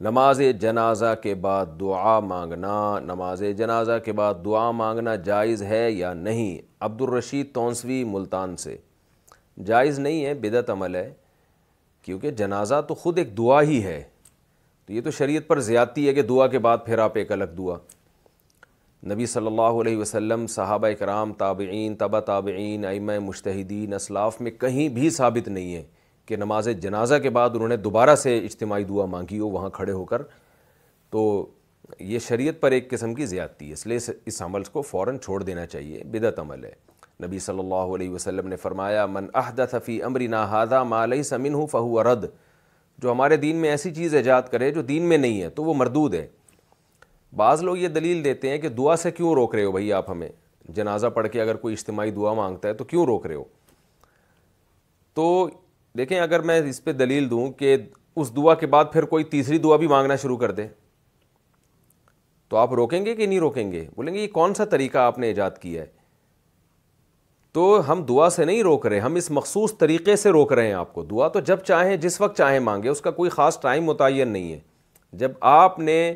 نماز جنازہ کے بعد دعا مانگنا، نماز جنازہ کے بعد دعا مانگنا جائز ہے یا نہیں؟ عبدالرشید تونسوی ملتان سے۔ جائز نہیں ہے، بدعت عمل ہے، کیونکہ جنازہ تو خود ایک دعا ہی ہے، تو یہ تو شریعت پر زیادتی ہے کہ دعا کے بعد پھر آپ ایک الگ دعا۔ نبی صلی اللہ علیہ وسلم، صحابہ کرام، تابعین، تبع تابعین، ائمہ مجتہدین، اسلاف میں کہیں بھی ثابت نہیں ہے کہ نماز جنازہ کے بعد انہوں نے دوبارہ سے اجتماعی دعا مانگی ہو وہاں کھڑے ہو کر، تو یہ شریعت پر ایک قسم کی زیادتی ہے، اس لیے اس عمل کو فوراً چھوڑ دینا چاہیے، بدعت عمل ہے۔ نبی صلی اللہ علیہ وسلم نے فرمایا من احدث فی امرنا ھذا ما لیس منہ فہو رد، جو ہمارے دین میں ایسی چیز ایجاد کرے جو دین میں نہیں ہے تو وہ مردود ہے۔ بعض لوگ یہ دلیل دیتے ہیں کہ دعا سے کیوں روک رہے ہو بھائی آپ ہمیں، جنازہ پڑھ کے اگر کوئی اجتماعی دعا مانگتا ہے تو کیوں روک رہے ہو؟ تو دیکھیں، اگر میں اس پہ دلیل دوں کہ اس دعا کے بعد پھر کوئی تیسری دعا بھی مانگنا شروع کر دے تو آپ روکیں گے کہ نہیں روکیں گے؟ بولیں گے یہ کون سا طریقہ آپ نے ایجاد کیا ہے؟ تو ہم دعا سے نہیں روک رہے، ہم اس مخصوص طریقے سے روک رہے ہیں آپ کو۔ دعا تو جب چاہیں جس وقت چاہیں مانگے، اس کا کوئی خاص ٹائم متعین نہیں ہے۔ جب آپ نے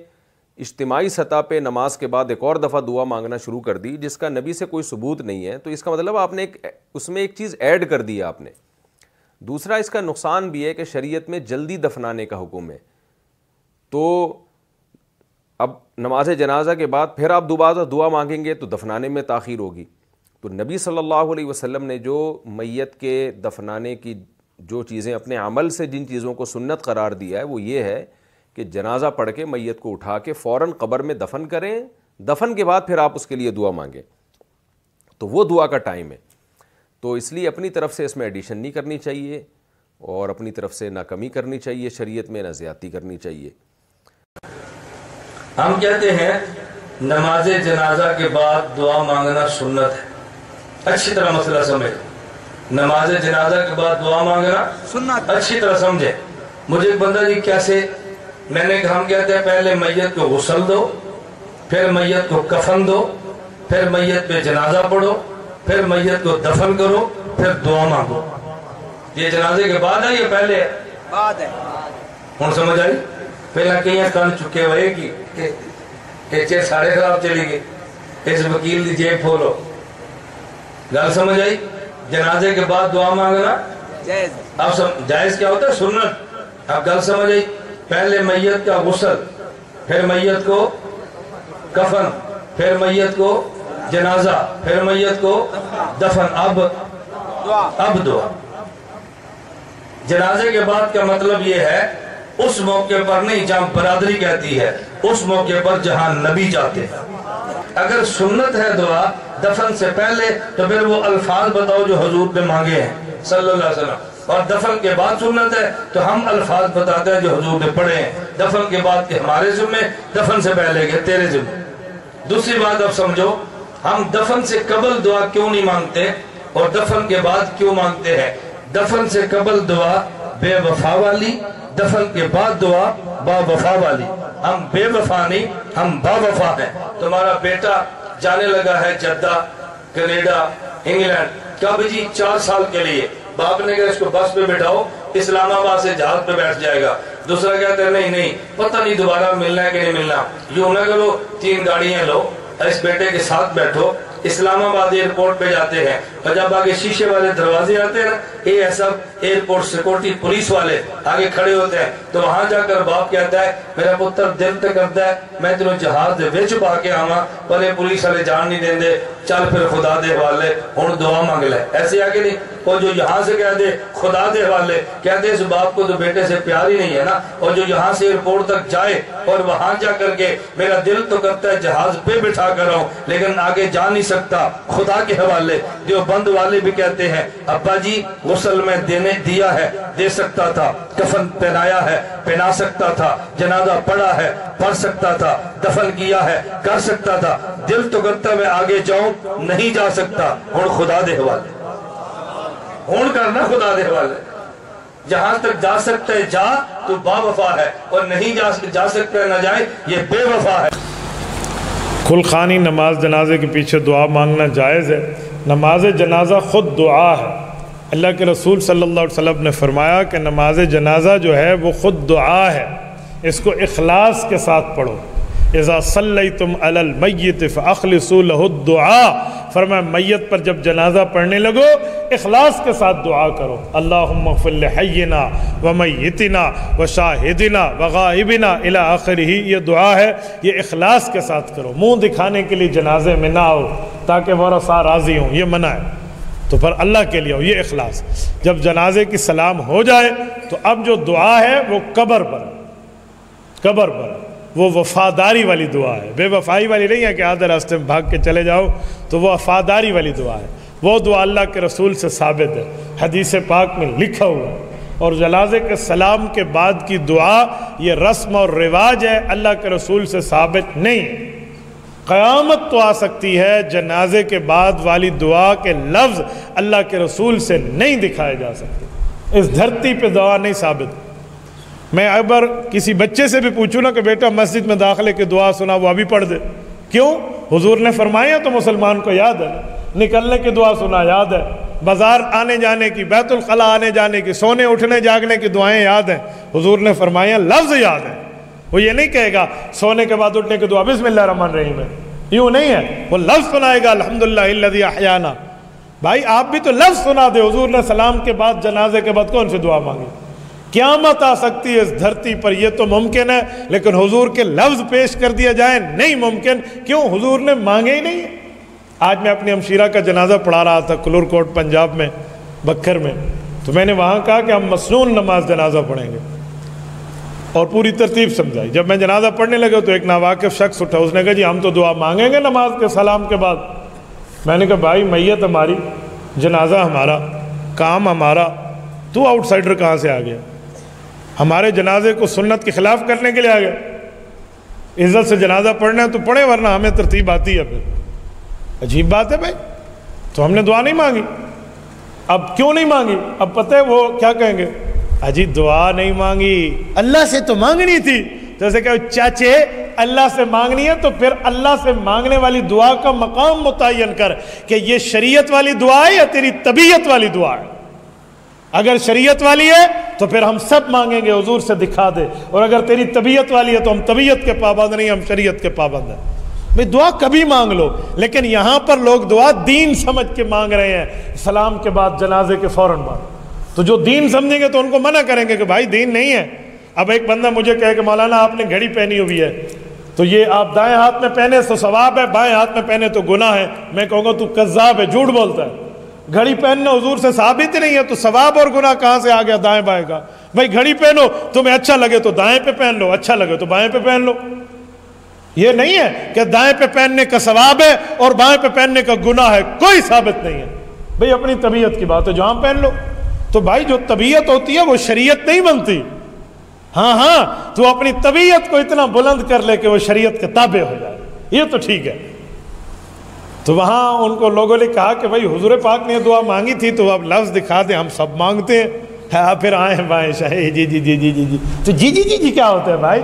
اجتماعی سطح پہ نماز کے بعد ایک اور دفعہ دعا مانگنا شروع کر دی جس کا نبی سے کوئی ثبوت نہیں ہے، تو اس کا مطلب آپ نے اس میں ایک چیز ایڈ کر دی ہے آپ نے۔ دوسرا اس کا نقصان بھی ہے کہ شریعت میں جلدی دفنانے کا حکم ہے، تو اب نماز جنازہ کے بعد پھر آپ دوبارہ دعا مانگیں گے تو دفنانے میں تاخیر ہوگی۔ تو نبی صلی اللہ علیہ وسلم نے جو میت کے دفنانے کی جو چیزیں اپنے عمل سے جن چیزوں کو سنت قرار دیا ہے وہ یہ ہے کہ جنازہ پڑھ کے میت کو اٹھا کے فوراً قبر میں دفن کریں، دفن کے بعد پھر آپ اس کے لیے دعا مانگیں، تو وہ دعا کا ٹائم ہے۔ تو اس لیے اپنی طرف سے اس میں ایڈیشن نہیں کرنی چاہیے اور اپنی طرف سے نہ کمی کرنی چاہیے، شریعت میں نہ زیادتی کرنی چاہیے۔ ہم کہتے ہیں نماز جنازہ کے بعد دعا مانگنا سنت ہے، اچھی طرح مسئلہ سمجھے، نماز جنازہ کے بعد دعا مانگنا سنت، اچھی طرح سمجھے۔ مجھے ایک بندہ جی کیسے، میں نے کہا ہم کہتے ہیں پہلے میت کو غسل دو، پھر میت کو کفن دو، پھر میت پہ جنازہ پڑھو، پھر میت کو دفن کرو، پھر دعا مانگو۔ یہ جنازے کے بعد ہے یا پہلے ہے؟ بعد ہے۔ ہوں سمجھ آئی؟ پہلا کہیں کن چکے ہوئے کہ چیز ساڑھے خراب چلی گئی، اس وکیل دی جیب کھولو۔ گل سمجھ آئی؟ جنازے کے بعد دعا مانگنا جائز۔ اب جائز کیا ہوتا ہے؟ سنت۔ اب گل سمجھ آئی؟ پہلے میت کا غسل، پھر میت کو کفن، پھر میت کو جنازہ، پھر میت کو دفن، اب دعا۔ جنازے کے بعد کا مطلب یہ ہے اس موقع پر نہیں جہاں برادری کہتی ہے، اس موقع پر جہاں نبی چاہتے ہیں۔ اگر سنت ہے دعا دفن سے پہلے تو پھر وہ الفاظ بتاؤ جو حضور نے مانگے ہیں صلی اللہ علیہ وسلم، اور دفن کے بعد سنت ہے تو ہم الفاظ بتاتے ہیں جو حضور نے پڑھے ہیں، دفن کے بعد کہ ہمارے ذمہ، دفن سے پہلے کہ تیرے ذمہ۔ دوسری بات اب سمجھو، ہم دفن سے قبل دعا کیوں نہیں مانگتے اور دفن کے بعد کیوں مانگتے ہیں؟ دفن سے قبل دعا بے وفا والی، دفن کے بعد دعا با وفا والی۔ ہم بے وفا نہیں، ہم با وفا ہیں۔ تمہارا بیٹا جانے لگا ہے جدہ، کینیڈا، انگلینڈ، کب جی 4 سال کے لیے، باپ نے کہا اس کو بس پہ بٹھاؤ، اسلام آباد سے جہاز پہ بیٹھ جائے گا۔ دوسرا کہتا ہے نہیں پتہ نہیں دوبارہ ملنا ہے کہ نہیں ملنا، یوں نہ کرو 3 گاڑیاں لو، اس بیٹے کے ساتھ بیٹھو، اسلام آباد ایئرپورٹ پہ جاتے ہیں، اور جب آگے شیشے والے دروازے آتے ہیں نا، اے ایسا ایئرپورٹ سیکورٹی پولیس والے آگے کھڑے ہوتے ہیں، تو وہاں جا کر باپ کہتا ہے میرا پتر دل تے کرتا ہے میں تینوں جہاز دے وچ پا کے آواں، پر یہ پولیس والے جان نہیں دین دے، چل پھر خدا دے حوالے ہن دعا مانگ لے۔ ایسے آگے نہیں، اور جو یہاں سے کہہ دے خدا دے حوالے، کہتے اس باپ کو تو بیٹے سے پیار ہی نہیں ہے نا، اور جو یہاں سے ایئرپورٹ تک جائے اور وہاں جا کر کے میرا دل تو کرتا ہے جہاز پہ بٹھا کر آؤں لیکن آگے جا نہیں سکتا خدا کے حوالے۔ جو بند والے بھی کہتے ہیں ابا جی غسل میں دیا ہے، دے سکتا تھا، کفن پہنایا ہے، پہنا سکتا تھا، جنازہ پڑھا ہے، پڑھ سکتا تھا، دفن کیا ہے، کر سکتا تھا، دل تو کرتا میں آگے جاؤں نہیں جا سکتا، ہن خدا دے حوالے، ہن کرنا خدا دے حوالے۔ جہاں تک جا سکتا ہے جا، تو با وفا ہے، اور نہیں جا سکتا ہے نہ جائے، یہ بے وفا ہے۔ کھل خانی نماز جنازے کے پیچھے دعا مانگنا جائز ہے۔ نماز جنازہ خود دعا ہے۔ اللہ کے رسول صلی اللہ علیہ وسلم نے فرمایا کہ نماز جنازہ جو ہے وہ خود دعا ہے۔ اس کو اخلاص کے ساتھ پڑھو. اذا صلیتم علی المیت فاخلصوا له الدعاء، فرمایا میت پر جب جنازہ پڑھنے لگو اخلاص کے ساتھ دعا کرو. اللہم اغفر لحینا ومیتنا وشاہدنا وغائبنا الی آخرہ. یہ دعا ہے، یہ اخلاص کے ساتھ کرو. منہ دکھانے کے لیے جنازے میں نہ آؤ تاکہ ورثہ راضی ہوں، یہ منع ہے. تو پھر اللہ کے لیے ہو، یہ اخلاص. جب جنازے کی سلام ہو جائے تو اب جو دعا ہے وہ قبر پر وہ وفاداری والی دعا ہے، بے وفائی والی نہیں ہے کہ آدھے راستے میں بھاگ کے چلے جاؤ. تو وہ وفاداری والی دعا ہے. وہ دعا اللہ کے رسول سے ثابت ہے، حدیث پاک میں لکھا ہوا ہے. اور جنازے کے سلام کے بعد کی دعا یہ رسم اور رواج ہے، اللہ کے رسول سے ثابت نہیں. قیامت تو آ سکتی ہے جنازے کے بعد والی دعا کے لفظ اللہ کے رسول سے نہیں دکھائے جا سکتے. اس دھرتی پہ دعا نہیں ثابت. میں اگر کسی بچے سے بھی پوچھوں نا کہ بیٹا مسجد میں داخلے کی دعا سنا، وہ ابھی پڑھ دے. کیوں؟ حضور نے فرمایا تو مسلمان کو یاد ہے. نکلنے کی دعا سنا یاد ہے، بازار آنے جانے کی، بیت الخلا آنے جانے کی، سونے اٹھنے جاگنے کی دعائیں یاد ہیں. حضور نے فرمایا لفظ یاد ہے. وہ یہ نہیں کہے گا سونے کے بعد اٹھنے کی دعا بسم اللہ الرحمن الرحیم ہے، یوں نہیں ہے. وہ لفظ سنائے گا الحمدللہ الذی احیانا. بھائی آپ بھی تو لفظ سنا دے. حضور نے سلام کے بعد جنازے کے بعد کون سی دعا مانگی؟ قیامت آ سکتی ہے اس دھرتی پر، یہ تو ممکن ہے، لیکن حضور کے لفظ پیش کر دیا جائیں نہیں ممکن. کیوں؟ حضور نے مانگے ہی نہیں. آج میں اپنی ہمشیرہ کا جنازہ پڑھا رہا تھا کلور کوٹ پنجاب میں، بکھر میں. تو میں نے وہاں کہا کہ ہم مسنون نماز جنازہ پڑھیں گے اور پوری ترتیب سمجھائی. جب میں جنازہ پڑھنے لگا تو ایک ناواقف شخص اٹھا، اس نے کہا جی ہم تو دعا مانگیں گے نماز کے سلام کے بعد. میں نے کہا بھائی میت ہماری، جنازہ ہمارا، کام ہمارا، تو آؤٹ سائڈر کہاں سے آ گیا؟ ہمارے جنازے کو سنت کے خلاف کرنے کے لیے آ گئے. عزت سے جنازہ پڑھنا ہے تو پڑھیں، ورنہ ہمیں ترتیب آتی ہے. پھر عجیب بات ہے بھائی. تو ہم نے دعا نہیں مانگی. اب کیوں نہیں مانگی؟ اب پتہ ہے وہ کیا کہیں گے، اجی دعا نہیں مانگی، اللہ سے تو مانگنی تھی. جیسے کہ چاچے اللہ سے مانگنی ہے تو پھر اللہ سے مانگنے والی دعا کا مقام متعین کر کہ یہ شریعت والی دعا ہے یا تیری طبیعت والی دعا ہے. اگر شریعت والی ہے تو پھر ہم سب مانگیں گے حضور سے دکھا دے، اور اگر تیری طبیعت والی ہے تو ہم طبیعت کے پابند نہیں، ہم شریعت کے پابند ہیں. بھئی دعا کبھی مانگ لو، لیکن یہاں پر لوگ دعا دین سمجھ کے مانگ رہے ہیں سلام کے بعد، جنازے کے فوراً بعد. تو جو دین سمجھیں گے تو ان کو منع کریں گے کہ بھائی دین نہیں ہے. اب ایک بندہ مجھے کہے کہ مولانا آپ نے گھڑی پہنی ہوئی ہے تو یہ آپ دائیں ہاتھ میں پہنے تو ثواب ہے، بائیں ہاتھ میں پہنے تو گناہ ہے. میں کہوں گا تو کذاب ہے، جھوٹ بولتا ہے. گھڑی پہننا حضور سے ثابت ہی نہیں ہے تو ثواب اور گناہ کہاں سے آ گیا دائیں بائیں کا؟ بھائی گھڑی پہنو، تمہیں اچھا لگے تو دائیں پہ پہن لو، اچھا لگے تو بائیں پہ پہن لو. یہ نہیں ہے کہ دائیں پہ پہننے کا ثواب ہے اور بائیں پہ پہننے کا گناہ ہے، کوئی ثابت نہیں ہے. بھئی اپنی طبیعت کی بات ہے، جہاں پہن لو. تو بھائی جو طبیعت ہوتی ہے وہ شریعت نہیں بنتی. ہاں تو اپنی طبیعت کو اتنا بلند کر لے کہ وہ شریعت کے تابع ہو جائے، یہ تو ٹھیک ہے. تو وہاں ان کو لوگوں نے کہا کہ بھئی حضور پاک نے دعا مانگی تھی تو اب لفظ دکھا دیں، ہم سب مانگتے ہیں. پھر آئیں بائیں شاہی جی جی جی جی جی جی. تو جی جی جی جی کیا ہوتا ہے بھائی؟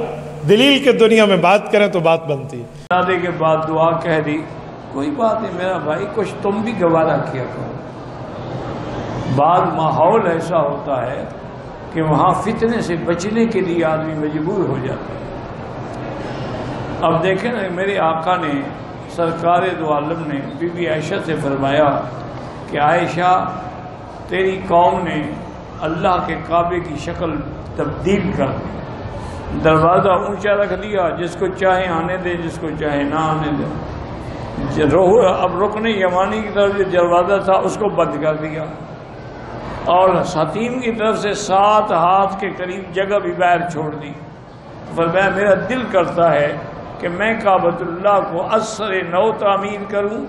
دلیل کے دنیا میں بات کریں تو بات بنتی ہے. جنازے کے بعد دعا کہہ دی، کوئی بات نہیں میرا بھائی، کچھ تم بھی گوارا کیا کرو. بعض ماحول ایسا ہوتا ہے کہ وہاں فتنے سے بچنے کے لیے آدمی مجبور ہو جاتا ہے. اب دیکھیں نا، میرے آقا نے سرکار دو عالم نے بی بی عائشہ سے فرمایا کہ عائشہ تیری قوم نے اللہ کے کعبے کی شکل تبدیل کر دی، دروازہ اونچا رکھ دیا، جس کو چاہے آنے دے، جس کو چاہے نہ آنے دے. اب رکن یمانی کی طرف جو دروازہ تھا اس کو بند کر دیا، اور حتیم کی طرف سے 7 ہاتھ کے قریب جگہ بھی باہر چھوڑ دی. فرمایا میرا دل کرتا ہے کہ میں کعبۃ اللہ کو اثر نو تعمیر کروں،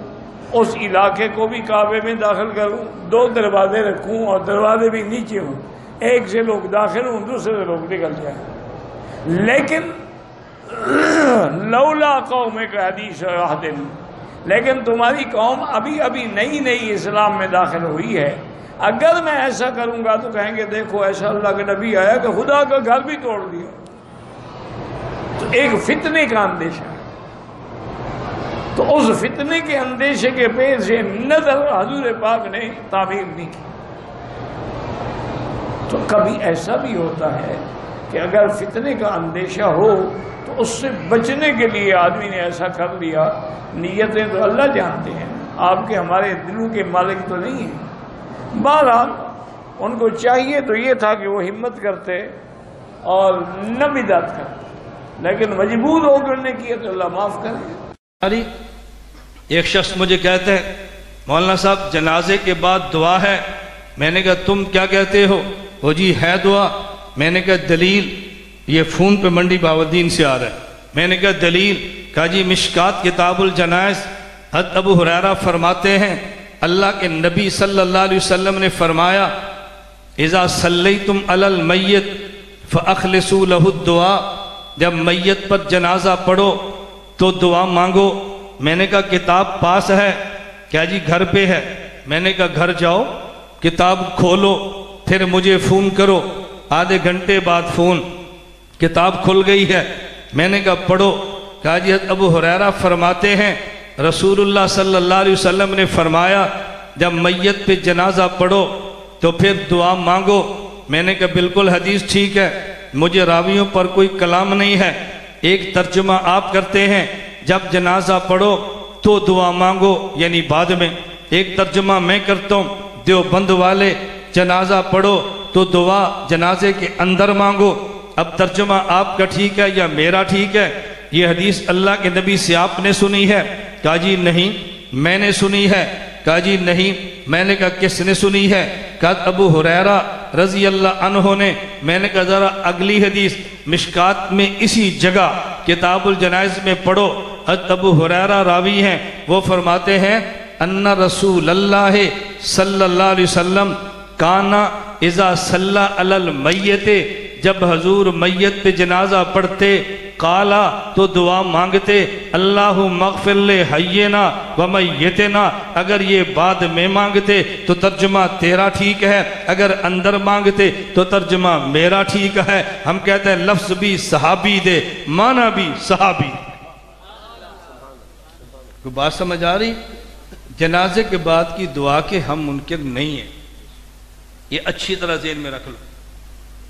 اس علاقے کو بھی کعبے میں داخل کروں، 2 دروازے رکھوں اور دروازے بھی نیچے ہوں، ایک سے لوگ داخل ہوں، دوسرے سے لوگ نکل جائیں. لیکن لولا قومک حدیث عہد، لیکن تمہاری قوم ابھی ابھی نئی اسلام میں داخل ہوئی ہے. اگر میں ایسا کروں گا تو کہیں گے دیکھو ایسا اللہ کے نبی آیا کہ خدا کا گھر بھی توڑ دیا. تو ایک فتنے کا اندیشہ ہے. تو اس فتنے کے اندیشے کے پیش نظر حضور پاک نے تعمیر نہیں کی. تو کبھی ایسا بھی ہوتا ہے کہ اگر فتنے کا اندیشہ ہو تو اس سے بچنے کے لیے آدمی نے ایسا کر لیا. نیتیں تو اللہ جانتے ہیں، آپ کے ہمارے دلوں کے مالک تو نہیں ہیں. بہرحال ان کو چاہیے تو یہ تھا کہ وہ ہمت کرتے اور نہ بدعت کرتے، لیکن مجبور ہو کر نے کیا تو اللہ معاف کرے. ایک شخص مجھے کہتے ہیں مولانا صاحب جنازے کے بعد دعا ہے. میں نے کہا تم کیا کہتے ہو؟ وہ جی ہے دعا. میں نے کہا دلیل؟ یہ فون پہ منڈی بہاؤالدین سے آ رہا ہے. میں نے کہا دلیل؟ کہا جی مشکات کتاب الجنائز حضرت ابو ہریرہ فرماتے ہیں اللہ کے نبی صلی اللہ علیہ وسلم نے فرمایا اذا صلیتم علی المیت فاخلصوا له الدعاء، جب میت پر جنازہ پڑھو تو دعا مانگو. میں نے کہا کتاب پاس ہے؟ کیا جی گھر پہ ہے. میں نے کہا گھر جاؤ کتاب کھولو پھر مجھے فون کرو. آدھے گھنٹے بعد فون، کتاب کھل گئی ہے. میں نے کہا پڑھو. کہا جی حضرت ابو ہریرہ فرماتے ہیں رسول اللہ صلی اللہ علیہ وسلم نے فرمایا جب میت پہ جنازہ پڑھو تو پھر دعا مانگو. میں نے کہا بالکل حدیث ٹھیک ہے، مجھے راویوں پر کوئی کلام نہیں ہے. ایک ترجمہ آپ کرتے ہیں جب جنازہ پڑھو تو دعا مانگو یعنی بعد میں. ایک ترجمہ میں کرتا ہوں دیوبند والے جنازہ پڑھو تو دعا جنازے کے اندر مانگو. اب ترجمہ آپ کا ٹھیک ہے یا میرا ٹھیک ہے؟ یہ حدیث اللہ کے نبی سے آپ نے سنی ہے؟ کہا جی نہیں میں نے سنی ہے. کہا جی نہیں. میں نے کہا کس نے سنی ہے؟ کہا ابو ہریرہ رضی اللہ عنہ نے. میں نے کہا ذرا اگلی حدیث مشکات میں اسی جگہ کتاب الجنائز میں پڑھو. حضرت ابو ہریرہ راوی ہیں، وہ فرماتے ہیں ان رسول اللہ صلی اللہ علیہ وسلم کانا اذا صلی علی المیت، جب حضور میت پہ جنازہ پڑھتے قالا تو دعا مانگتے اللہم اغفر لحینا ومیتنا. اگر یہ بعد میں مانگتے تو ترجمہ تیرا ٹھیک ہے، اگر اندر مانگتے تو ترجمہ میرا ٹھیک ہے. ہم کہتے ہیں لفظ بھی صحابی دے معنی بھی صحابی. کوئی بات سمجھ آ رہی؟ جنازے کے بعد کی دعا کے ہم منکر نہیں ہیں، یہ اچھی طرح ذہن میں رکھ لو.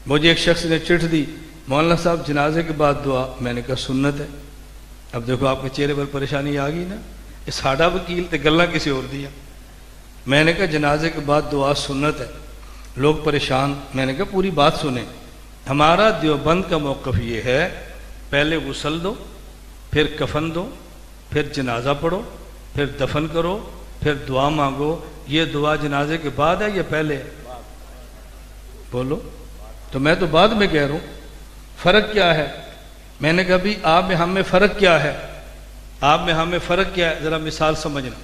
مجھے ایک شخص نے چٹھ دی مولانا صاحب جنازے کے بعد دعا. میں نے کہا سنت ہے. اب دیکھو آپ کے چہرے پر پریشانی آ گئی نا، یہ ساڑھا وکیل تے گلہ کسی اور دیا. میں نے کہا جنازے کے بعد دعا سنت ہے. لوگ پریشان. میں نے کہا پوری بات سنیں. ہمارا دیوبند کا موقف یہ ہے پہلے غسل دو پھر کفن دو پھر جنازہ پڑھو پھر دفن کرو پھر دعا مانگو. یہ دعا جنازے کے بعد ہے یا پہلے ہے؟ بولو. تو میں تو بعد میں کہہ رہا ہوں. فرق کیا ہے؟ میں نے کہا بھی آپ میں ہم میں فرق کیا ہے؟ آپ میں ہم میں فرق کیا ہے؟ ذرا مثال سمجھنا.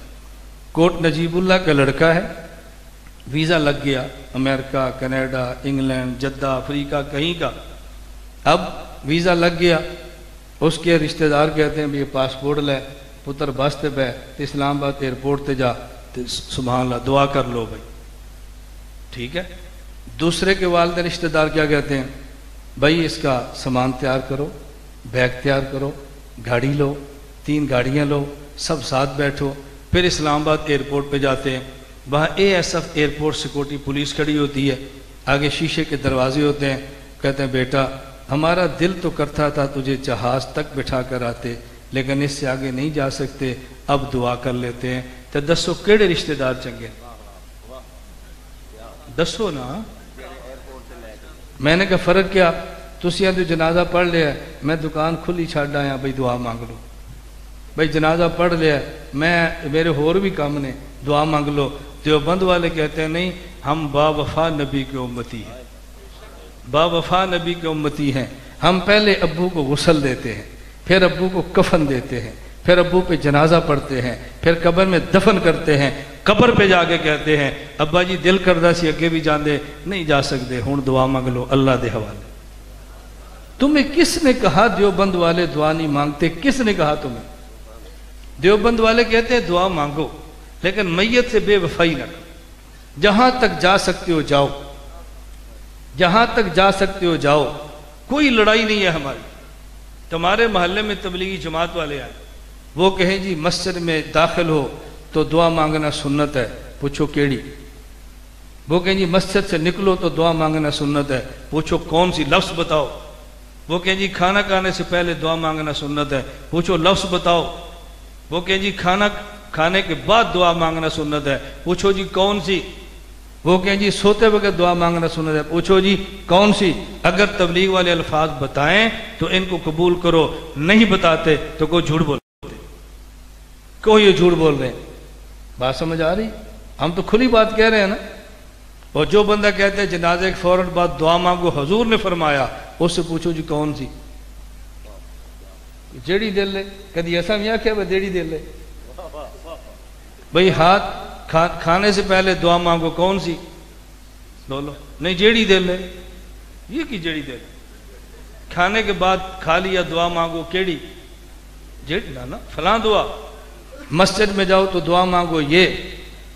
کوٹ نجیب اللہ کا لڑکا ہے، ویزا لگ گیا امریکہ کینیڈا انگلینڈ جدہ افریقہ کہیں کا. اب ویزا لگ گیا، اس کے رشتہ دار کہتے ہیں بھی یہ پاسپورٹ لے پتر بس تے بے تے اسلام آباد ایئرپورٹ تے جا تے سبحان اللہ دعا کر لو بھائی. ٹھیک ہے. دوسرے کے والد رشتہ دار کیا کہتے ہیں بھائی اس کا سامان تیار کرو، بیگ تیار کرو، گاڑی لو، 3 گاڑیاں لو، سب ساتھ بیٹھو. پھر اسلام آباد ایئرپورٹ پہ جاتے ہیں، وہاں ASF ایئرپورٹ سیکورٹی پولیس کھڑی ہوتی ہے، آگے شیشے کے دروازے ہوتے ہیں. کہتے ہیں بیٹا ہمارا دل تو کرتا تھا تجھے جہاز تک بٹھا کر آتے لیکن اس سے آگے نہیں جا سکتے، اب دعا کر لیتے ہیں. تو دسو کیڑے رشتہ دار چنگے؟ دسو نا. میں نے کہا فرق کیا؟ تسیاں تو جنازہ پڑھ لیا، میں دکان کھلی چھڈ آیا بھائی دعا مانگ لو. بھائی جنازہ پڑھ لیا، میں میرے اور بھی کام نے، دعا مانگ لو. دیوبند والے کہتے ہیں نہیں ہم با وفا نبی کے امتی ہیں، با وفا نبی کے امتی ہیں. ہم پہلے ابو کو غسل دیتے ہیں، پھر ابو کو کفن دیتے ہیں، پھر ابو پہ جنازہ پڑھتے ہیں، پھر قبر میں دفن کرتے ہیں. قبر پہ جا کے کہتے ہیں ابا جی دل کردہ سی اگے بھی جاندے نہیں جا سکتے، ہون دعا مانگ لو اللہ دے حوالے. تمہیں کس نے کہا دیوبند والے دعا نہیں مانگتے؟ کس نے کہا تمہیں؟ دیوبند والے کہتے ہیں دعا مانگو لیکن میت سے بے وفائی نہ کرو. جہاں تک جا سکتے ہو جاؤ، جہاں تک جا سکتے ہو جاؤ. کوئی لڑائی نہیں ہے ہماری. تمہارے محلے میں تبلیغی جماعت والے آئے، وہ کہیں جی مسجد میں داخل ہو تو دعا مانگنا سنت ہے. پوچھو کیڑی؟ وہ کہیں جی مسجد سے نکلو تو دعا مانگنا سنت ہے. پوچھو کون سی؟ لفظ بتاؤ. وہ کہیں جی کھانا کھانے سے پہلے دعا مانگنا سنت ہے، پوچھو لفظ بتاؤ۔ وہ کہیں جی کھانا کھانے کے بعد دعا مانگنا سنت ہے، پوچھو جی کون سی؟ وہ کہیں جی سوتے وقت دعا مانگنا سنت ہے، پوچھو جی کون سی؟ اگر تبلیغ والے الفاظ بتائیں تو ان کو قبول کرو، نہیں بتاتے تو کوئی جھوٹ بولتے، کوئی یہ جھوٹ بول رہے ہیں۔ بات سمجھ آ رہی؟ ہم تو کھلی بات کہہ رہے ہیں نا۔ اور جو بندہ کہتے ہیں جنازے کے فوراً بعد دعا مانگو، حضور نے فرمایا، اس سے پوچھو جی کون سی؟ جیڑی دل لے، کدی ایسا نہیں کیا وہ جیڑی دل لے بھئی ہاتھ کھانے سے پہلے دعا مانگو، کون سی؟ بولو نہیں جیڑی دل لے، یہ کی جیڑی دل؟ کھانے کے بعد کھا لیا دعا مانگو، کیڑی جیڑی؟ نا فلاں دعا۔ مسجد میں جاؤ تو دعا مانگو یہ،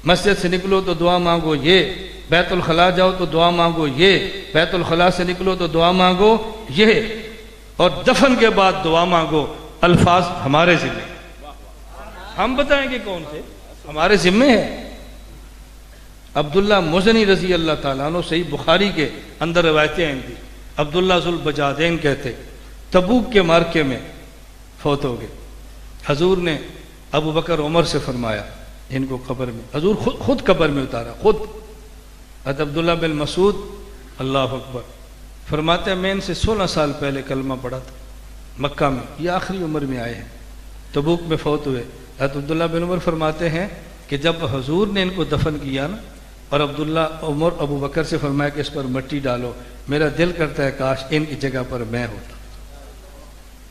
مسجد سے نکلو تو دعا مانگو یہ، بیت الخلاء جاؤ تو دعا مانگو یہ، بیت الخلاء سے نکلو تو دعا مانگو یہ، اور دفن کے بعد دعا مانگو۔ الفاظ ہمارے ذمہ، ہم بتائیں گے کون سے، ہمارے ذمہ ہے۔ عبداللہ مزنی رضی اللہ تعالیٰ عنہ، صحیح بخاری کے اندر روایتیں ہیں دی، عبداللہ ذو البجادین کہتے، تبوک کے معرکے میں فوت ہو گئے۔ حضور نے ابو بکر عمر سے فرمایا ان کو قبر میں، حضور خود قبر میں اتارا، خود۔ حضرت عبداللہ بن مسعود اللہ اکبر فرماتے ہیں میں ان سے 16 سال پہلے کلمہ پڑھا تھا مکہ میں، یہ آخری عمر میں آئے ہیں، تبوک میں فوت ہوئے۔ حضرت عبداللہ بن عمر فرماتے ہیں کہ جب حضور نے ان کو دفن کیا نا، اور عبداللہ عمر ابو بکر سے فرمایا کہ اس پر مٹی ڈالو، میرا دل کرتا ہے کاش ان کی جگہ پر میں ہوتا۔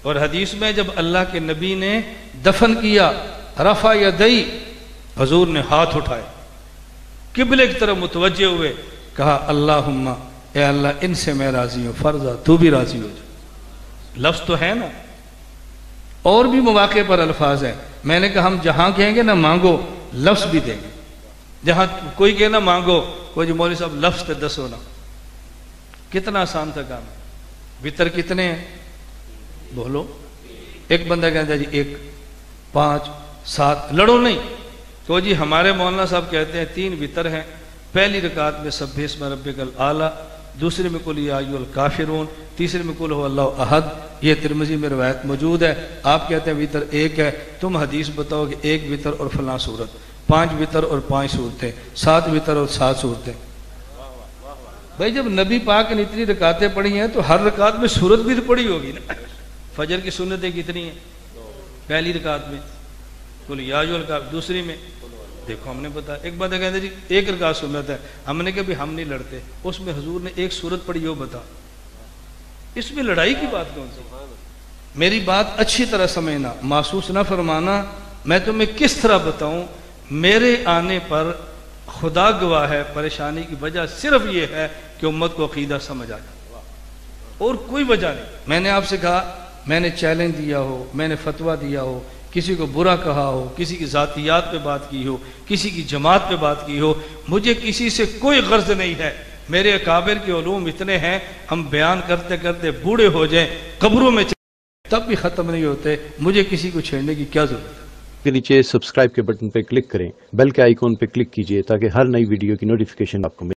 اور حدیث میں جب اللہ کے نبی نے دفن کیا، رفع یدئی، حضور نے ہاتھ اٹھائے، قبلے کی طرف متوجہ ہوئے، کہا اللہم اے اللہ ان سے میں راضی ہوں، فرضا تو بھی راضی ہو جا۔ لفظ تو ہے نا، اور بھی مواقع پر الفاظ ہیں۔ میں نے کہا ہم جہاں کہیں گے نا مانگو، لفظ بھی دیں گے۔ جہاں کوئی کہے نا مانگو، کوئی جو مولوی صاحب لفظ تے دسو نا، کتنا آسان تھا کام۔ وطر کتنے ہیں بولو؟ ایک بندہ کہتا ہے جی 1 5 7، لڑو نہیں، تو جی ہمارے مولانا صاحب کہتے ہیں 3 وطر ہیں، پہلی رکعت میں سبح اسم ربک الاعلی، دوسرے میں قل یا ایھا الکافرون، تیسرے میں قل ھو اللہ احد۔ یہ ترمذی میں روایت موجود ہے۔ آپ کہتے ہیں وطر 1 ہے، تم حدیث بتاؤ کہ 1 وطر اور فلاں صورت، 5 وطر اور 5 صورتیں، 7 وطر اور 7 صورتیں۔ بھائی جب نبی پاک نے اتنی رکعتیں پڑھی ہیں تو ہر رکعت میں صورت بھی تو پڑھی ہوگی نا۔ فجر کی سنتیں کتنی ہیں؟ پہلی رکعت میں قل یا ایھا الکافرون، دوسری میں دیکھو ہم نے بتا۔ ایک بندہ کہتے جی 1 رکعت سنت ہے، ہم نے کہا بھی ہم نہیں لڑتے، اس میں حضور نے 1 سورت پڑھی ہو، بتا اس میں لڑائی کی بات کون سی؟ میری بات اچھی طرح سمجھنا، محسوس نہ فرمانا۔ میں تمہیں کس طرح بتاؤں، میرے آنے پر خدا گواہ ہے پریشانی کی وجہ صرف یہ ہے کہ امت کو عقیدہ سمجھ آ جائے، اور کوئی وجہ نہیں۔ میں نے آپ سے کہا، میں نے چیلنج دیا ہو، میں نے فتویٰ دیا ہو، کسی کو برا کہا ہو، کسی کی ذاتیات پہ بات کی ہو، کسی کی جماعت پہ بات کی ہو، مجھے کسی سے کوئی غرض نہیں ہے۔ میرے اکابر کے علوم اتنے ہیں، ہم بیان کرتے کرتے بوڑھے ہو جائیں، قبروں میں تب بھی ختم نہیں ہوتے، مجھے کسی کو چھیڑنے کی کیا ضرورت ہے؟ کے نیچے سبسکرائب کے بٹن پہ کلک کریں، بیل کے آئیکن پہ کلک کیجئے تاکہ ہر نئی ویڈیو کی نوٹیفیکیشن آپ کو ملے۔